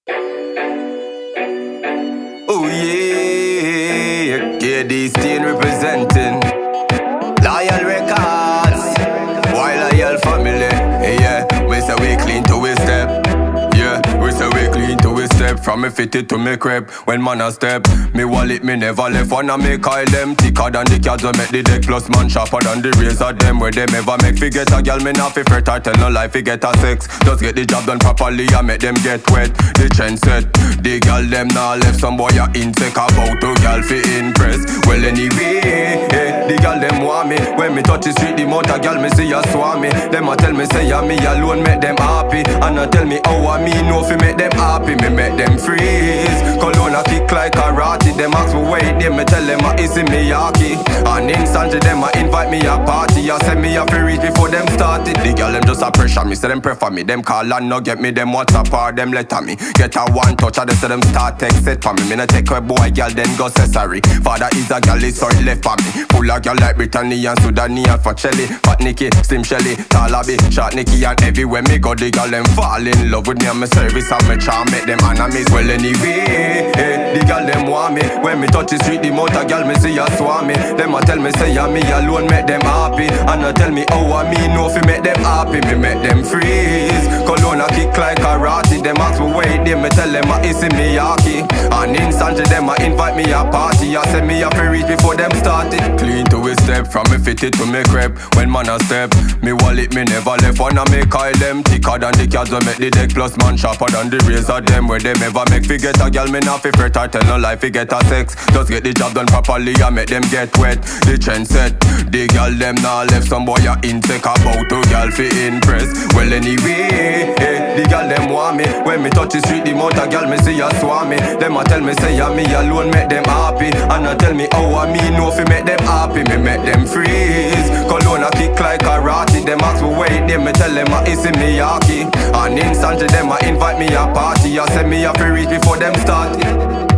Oh yeah, KD Stain representing Loyal Records, While Loyal Family. Yeah, we say we clean to we step. Yeah, we say we clean to we step. From me fitted to me crep. When man a step, me wallet me never left. Wanna make oil them thicker than the cards we make the deck. Plus man sharper than the razor them. Where them ever make fi get a girl, me not fi fret or tell no lie fi get a sex. Just get the job done properly and make them get wet. The trend set, the girl them now left. Some boy a insect about to girl fi impress. Well anyway, the girl them want me. When me touch the street, the motor girl me see a swarm me. Them a tell me say ya me alone make them happy. And a tell me how I me know fi make them happy. Me make them freeze. Cologne a kick like karate. Them ask me wait there, me tell them a easy me yaki. And instantly them a invite me a party. I say me a fi reach before them started. The girl them just a pressure me, say them prefer me. Them call and no get me, them WhatsApp or them letter me. Get a one touch and they say them start text set for me. Me no take a boy girl then go say sorry. Father is a girl, so it left for me. Full of girl like Brittany and Sudani and Fachelli. Fat Nicky, Slim Shelly, Talabi, Short Nicky and everywhere me go the girl them fall in love with me and my service and my charm make them enemies. Well anyway, the girl them want me. When me touch the street, the motor girl me see a swarm me. Them a tell me say ya me alone make them happy. And a tell me how I me know fi make them happy. Me make them freeze. Cologne a kick like karate. Them ask me wait there, me tell them a easy me yaki. And instantly them a invite me a party. I say me a fi reach before them started. Clean to a step, from me fitted to me crep. When man a step, me wallet me never left. Wanna make oil them thicker than the cards we make the deck. Plus man sharper than the razor them. Where them ever make fi get a girl, me not fi fret or tell no lie fi get a sex. Just get the job done properly and make them get wet. The trend set, the girl them now left. Some boy a insect about to girl fi impress. Well anyway, the girl them want me. When me touch the street, the motor girl me see a swarm me. Them a tell me say ya me alone make them happy. And a tell me how I me know fi make them happy. Me make them freeze. Cologne a kick like karate. Them ask me wait there, me tell them a easy me yaki. And instantly them a invite me a party. I say me a fi reach before them started.